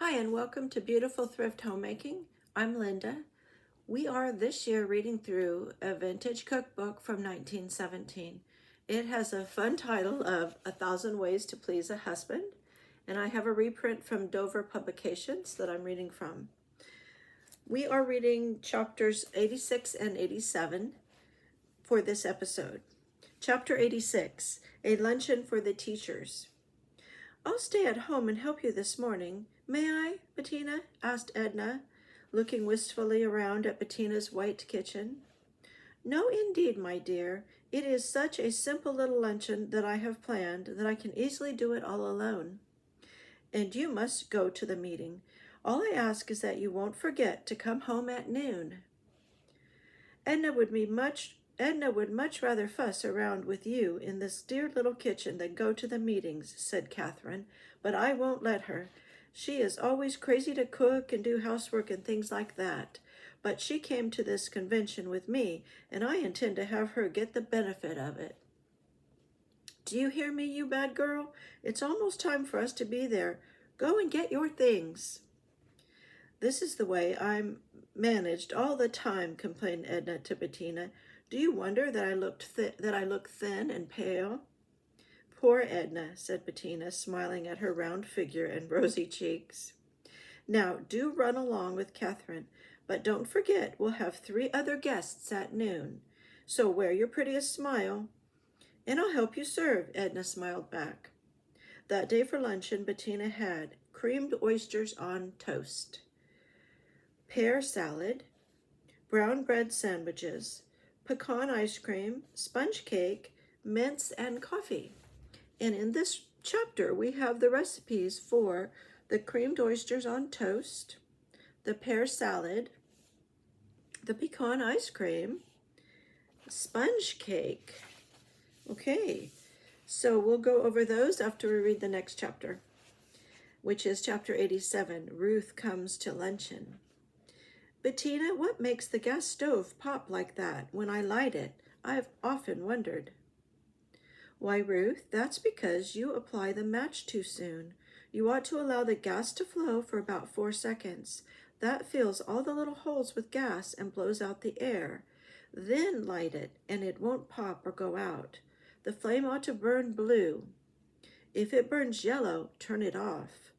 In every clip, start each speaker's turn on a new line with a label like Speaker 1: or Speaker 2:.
Speaker 1: Hi, and welcome to Beautiful Thrift Homemaking. I'm Linda. We are this year reading through a vintage cookbook from 1917. It has a fun title of A Thousand Ways to Please a Husband, and I have a reprint from Dover Publications that I'm reading from. We are reading chapters 86 and 87 for this episode. Chapter 86, A Luncheon for the Teachers. I'll stay at home and help you this morning. May I, Bettina? Asked Edna, looking wistfully around at Bettina's white kitchen. No, indeed, my dear. It is such a simple little luncheon that I have planned that I can easily do it all alone. And you must go to the meeting. All I ask is that you won't forget to come home at noon. Edna would much rather fuss around with you in this dear little kitchen than go to the meetings, said Catherine, but I won't let her. She is always crazy to cook and do housework and things like that. But she came to this convention with me, and I intend to have her get the benefit of it. Do you hear me, you bad girl? It's almost time for us to be there. Go and get your things. This is the way I'm managed all the time, complained Edna to Bettina. Do you wonder that I look thin and pale? Poor Edna, said Bettina, smiling at her round figure and rosy cheeks. Now, do run along with Catherine, but don't forget we'll have 3 other guests at noon. So wear your prettiest smile. And I'll help you serve, Edna smiled back. That day for luncheon, Bettina had creamed oysters on toast, pear salad, brown bread sandwiches, pecan ice cream, sponge cake, mince, and coffee. And in this chapter, we have the recipes for the creamed oysters on toast, the pear salad, the pecan ice cream, sponge cake. Okay, so we'll go over those after we read the next chapter, which is chapter 87, Ruth Comes to Luncheon. Bettina, what makes the gas stove pop like that when I light it? I've often wondered. Why, Ruth, that's because you apply the match too soon. You ought to allow the gas to flow for about 4 seconds. That fills all the little holes with gas and blows out the air. Then light it, and it won't pop or go out. The flame ought to burn blue. If it burns yellow, turn it off.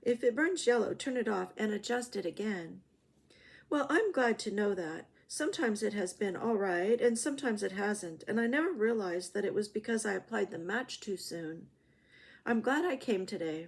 Speaker 1: If it burns yellow, turn it off and adjust it again. Well, I'm glad to know that. Sometimes it has been all right, and sometimes it hasn't, and I never realized that it was because I applied the match too soon. I'm glad I came today.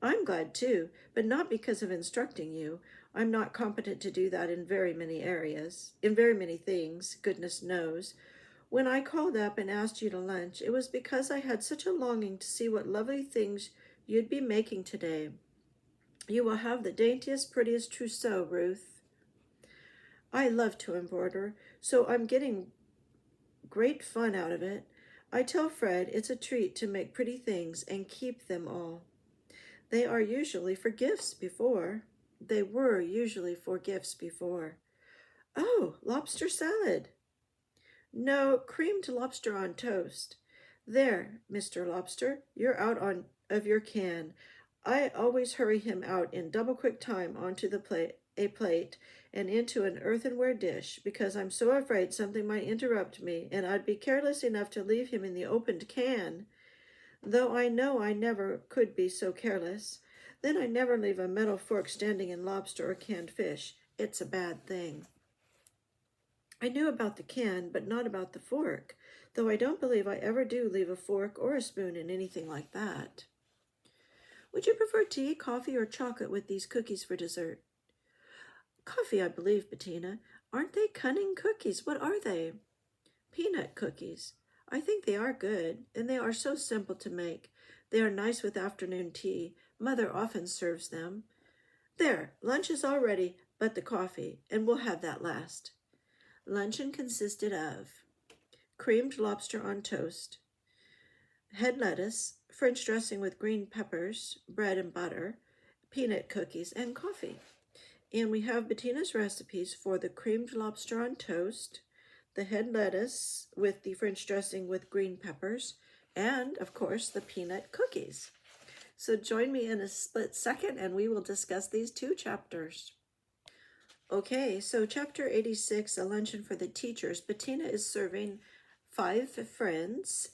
Speaker 1: I'm glad too, but not because of instructing you. I'm not competent to do that in very many things, goodness knows. When I called up and asked you to lunch, it was because I had such a longing to see what lovely things you'd be making today. You will have the daintiest, prettiest trousseau, Ruth. I love to embroider, so I'm getting great fun out of it. I tell Fred it's a treat to make pretty things and keep them all. They were usually for gifts before. Oh, lobster salad. No, creamed lobster on toast. There, Mr. Lobster, you're out of your can. I always hurry him out in double quick time onto a plate and into an earthenware dish because I'm so afraid something might interrupt me and I'd be careless enough to leave him in the opened can. Though I know I never could be so careless. Then I never leave a metal fork standing in lobster or canned fish. It's a bad thing. I knew about the can, but not about the fork, though I don't believe I ever do leave a fork or a spoon in anything like that. Would you prefer tea, coffee, or chocolate with these cookies for dessert? Coffee, I believe, Bettina. Aren't they cunning cookies? What are they? Peanut cookies. I think they are good, and they are so simple to make. They are nice with afternoon tea. Mother often serves them. There, lunch is all ready, but the coffee, and we'll have that last. Luncheon consisted of creamed lobster on toast, head lettuce, French dressing with green peppers, bread and butter, peanut cookies, and coffee. And we have Bettina's recipes for the creamed lobster on toast, the head lettuce with the French dressing with green peppers, and, of course, the peanut cookies. So join me in a split second and we will discuss these two chapters. Okay, so chapter 86, a luncheon for the teachers. Bettina is serving 5 friends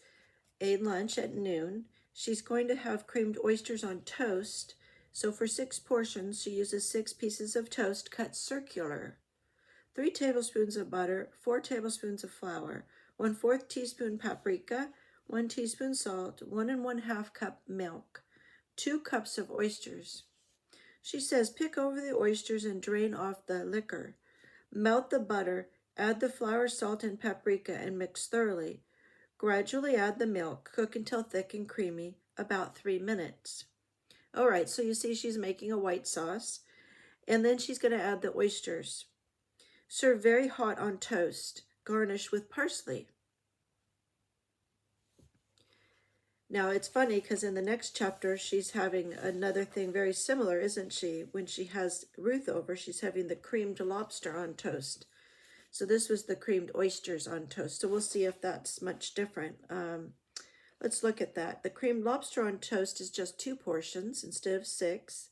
Speaker 1: a lunch at noon. She's going to have creamed oysters on toast. So for 6 portions, she uses 6 pieces of toast cut circular, 3 tablespoons of butter, 4 tablespoons of flour, 1/4 teaspoon paprika, 1 teaspoon salt, 1 1/2 cup milk, 2 cups of oysters. She says pick over the oysters and drain off the liquor. Melt the butter, add the flour, salt, and paprika and mix thoroughly. Gradually add the milk. Cook until thick and creamy, about 3 minutes. All right, so you see she's making a white sauce, and then she's going to add the oysters. Serve very hot on toast. Garnish with parsley. Now it's funny because in the next chapter she's having another thing very similar, isn't she? When she has Ruth over, she's having the creamed lobster on toast. So this was the creamed oysters on toast. So we'll see if that's much different. Let's look at that. The creamed lobster on toast is just 2 portions instead of 6.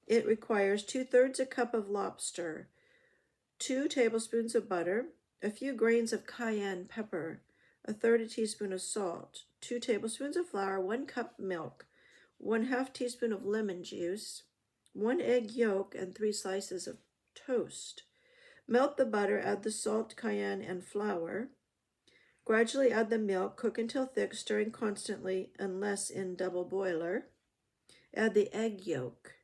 Speaker 1: It requires 2/3 a cup of lobster, 2 tablespoons of butter, a few grains of cayenne pepper, 1/3 teaspoon of salt, 2 tablespoons of flour, 1 cup milk, 1/2 teaspoon of lemon juice, 1 egg yolk, and 3 slices of toast. Melt the butter, add the salt, cayenne, and flour. Gradually add the milk, cook until thick, stirring constantly unless in double boiler. Add the egg yolk.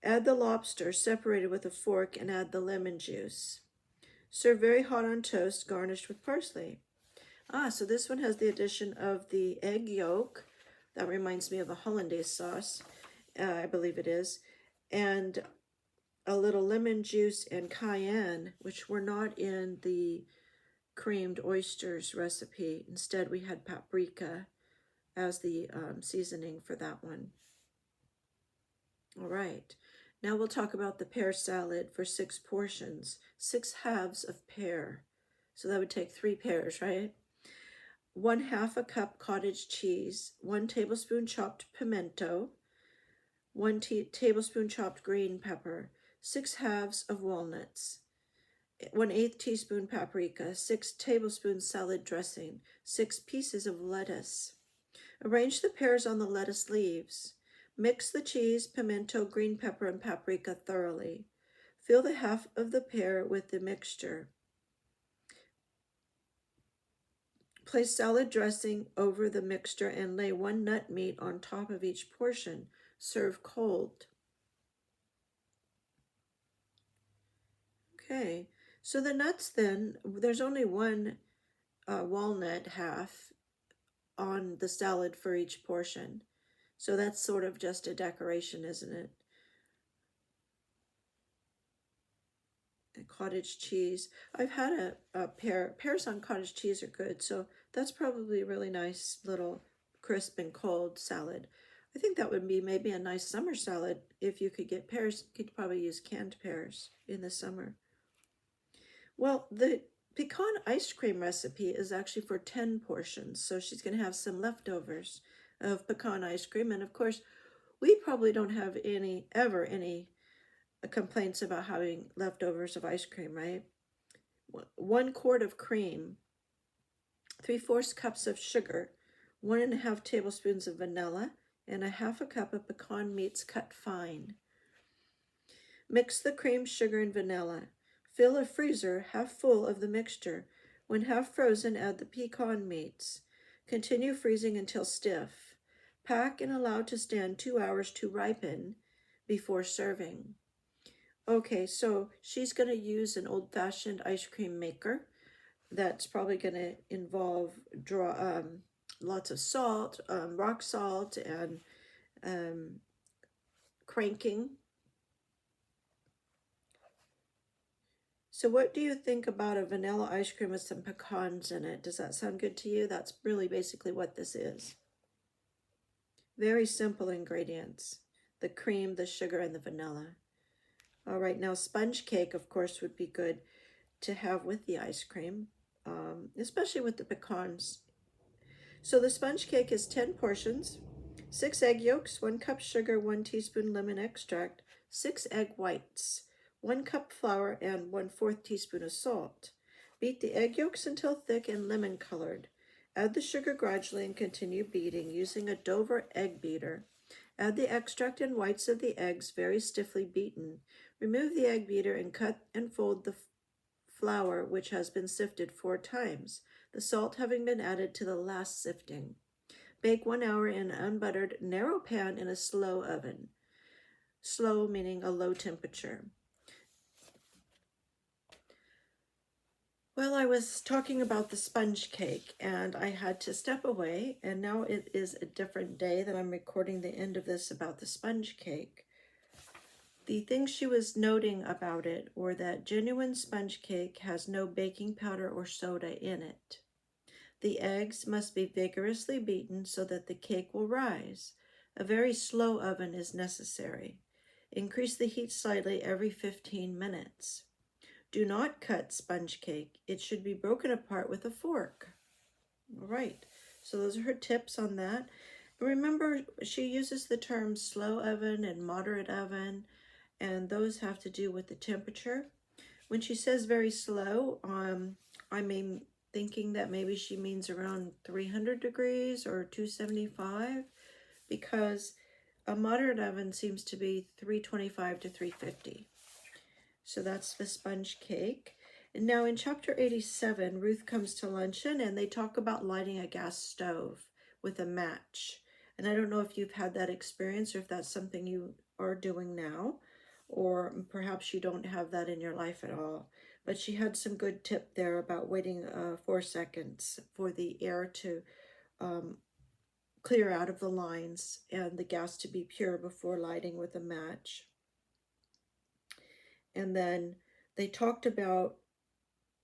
Speaker 1: Add the lobster separated with a fork and add the lemon juice. Serve very hot on toast, garnished with parsley. So this one has the addition of the egg yolk. That reminds me of a hollandaise sauce, I believe it is. And a little lemon juice and cayenne, which were not in the creamed oysters recipe. Instead, we had paprika as the seasoning for that one. All right, now we'll talk about the pear salad for 6 portions, 6 halves of pear. So that would take 3 pears, right? 1/2 a cup cottage cheese, 1 tablespoon chopped pimento, 1 tablespoon chopped green pepper, 6 halves of walnuts, 1/8 teaspoon paprika, 6 tablespoons salad dressing, 6 pieces of lettuce. Arrange the pears on the lettuce leaves. Mix the cheese, pimento, green pepper, and paprika thoroughly. Fill the half of the pear with the mixture. Place salad dressing over the mixture and lay 1 nut meat on top of each portion. Serve cold. Okay, so the nuts then, there's only 1 walnut half on the salad for each portion. So that's sort of just a decoration, isn't it? And cottage cheese. I've had a pears on cottage cheese are good, so that's probably a really nice little crisp and cold salad. I think that would be maybe a nice summer salad if you could get pears. You could probably use canned pears in the summer. Well, the pecan ice cream recipe is actually for 10 portions, so she's going to have some leftovers of pecan ice cream. And of course, we probably don't have any complaints about having leftovers of ice cream, right? 1 quart of cream, 3/4 cups of sugar, 1 1/2 tablespoons of vanilla, and 1/2 cup of pecan meats cut fine. Mix the cream, sugar, and vanilla. Fill a freezer half full of the mixture. When half frozen, add the pecan meats. Continue freezing until stiff. Pack and allow to stand 2 hours to ripen before serving. Okay, so she's going to use an old-fashioned ice cream maker. That's probably going to involve lots of salt, rock salt, and cranking. So what do you think about a vanilla ice cream with some pecans in it? Does that sound good to you? That's really basically what this is. Very simple ingredients. The cream, the sugar, and the vanilla. All right, now sponge cake, of course, would be good to have with the ice cream, especially with the pecans. So the sponge cake is 10 portions, 6 egg yolks, 1 cup sugar, 1 teaspoon lemon extract, 6 egg whites, 1 cup flour, and 1/4 teaspoon of salt. Beat the egg yolks until thick and lemon colored. Add the sugar gradually and continue beating using a Dover egg beater. Add the extract and whites of the eggs very stiffly beaten. Remove the egg beater and cut and fold the flour, which has been sifted 4 times, the salt having been added to the last sifting. Bake 1 hour in an unbuttered, narrow pan in a slow oven. Slow meaning a low temperature. Well, I was talking about the sponge cake and I had to step away, and now it is a different day that I'm recording the end of this about the sponge cake. The things she was noting about it were that genuine sponge cake has no baking powder or soda in it. The eggs must be vigorously beaten so that the cake will rise. A very slow oven is necessary. Increase the heat slightly every 15 minutes. Do not cut sponge cake. It should be broken apart with a fork. All right, so those are her tips on that. Remember, she uses the terms slow oven and moderate oven, and those have to do with the temperature. When she says very slow, I'm thinking that maybe she means around 300 degrees or 275, because a moderate oven seems to be 325 to 350. So that's the sponge cake. And now in chapter 87, Ruth comes to luncheon and they talk about lighting a gas stove with a match. And I don't know if you've had that experience or if that's something you are doing now, or perhaps you don't have that in your life at all. But she had some good tip there about waiting 4 seconds for the air to clear out of the lines and the gas to be pure before lighting with a match. And then they talked about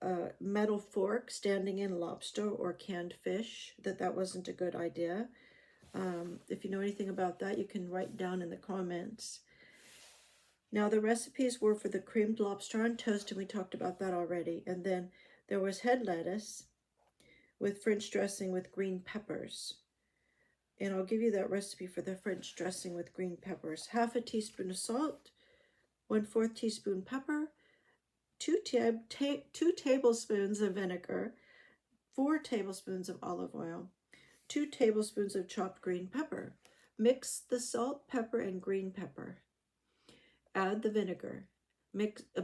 Speaker 1: a metal fork standing in lobster or canned fish, that wasn't a good idea. If you know anything about that, you can write down in the comments. Now the recipes were for the creamed lobster on toast, and we talked about that already. And then there was head lettuce with French dressing with green peppers. And I'll give you that recipe for the French dressing with green peppers. 1/2 teaspoon of salt, 1/4 teaspoon pepper, 2 tablespoons of vinegar, 4 tablespoons of olive oil, 2 tablespoons of chopped green pepper. Mix the salt, pepper, and green pepper. Add the vinegar.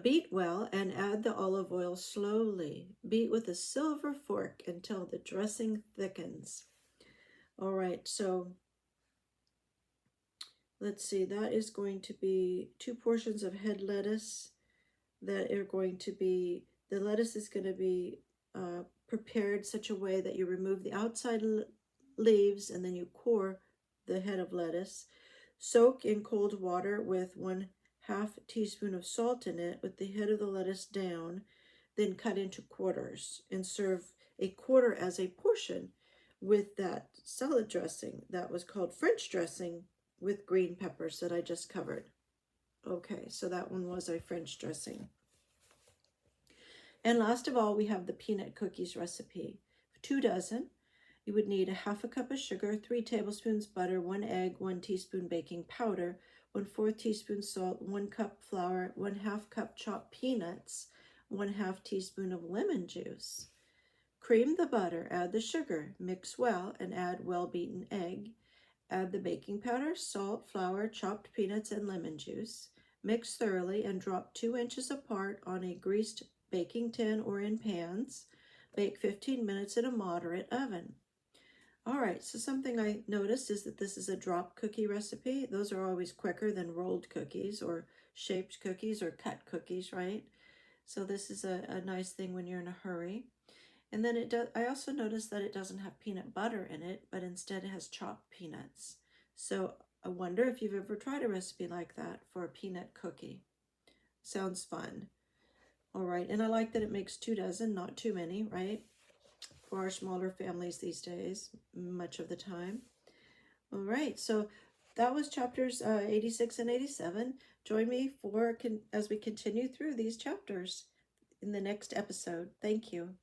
Speaker 1: Beat well and add the olive oil slowly. Beat with a silver fork until the dressing thickens. All right, so let's see, that is going to be 2 portions of head lettuce that are going to be, the lettuce is going to be prepared such a way that you remove the outside leaves and then you core the head of lettuce. Soak in cold water with 1/2 teaspoon of salt in it with the head of the lettuce down, then cut into quarters and serve a quarter as a portion with that salad dressing that was called French dressing with green peppers that I just covered. Okay, so that one was a French dressing. And last of all, we have the peanut cookies recipe. 2 dozen, you would need 1/2 cup of sugar, 3 tablespoons butter, 1 egg, 1 teaspoon baking powder, 1/4 teaspoon salt, 1 cup flour, 1/2 cup chopped peanuts, 1/2 teaspoon of lemon juice. Cream the butter, add the sugar, mix well, and add well-beaten egg. Add the baking powder, salt, flour, chopped peanuts, and lemon juice. Mix thoroughly and drop 2 inches apart on a greased baking tin or in pans. Bake 15 minutes in a moderate oven. All right, so something I noticed is that this is a drop cookie recipe. Those are always quicker than rolled cookies or shaped cookies or cut cookies, right? So this is a nice thing when you're in a hurry. And then I also noticed that it doesn't have peanut butter in it, but instead it has chopped peanuts. So I wonder if you've ever tried a recipe like that for a peanut cookie. Sounds fun. All right, and I like that it makes 2 dozen, not too many, right? For our smaller families these days, much of the time. All right, so that was chapters 86 and 87. Join me as we continue through these chapters in the next episode. Thank you.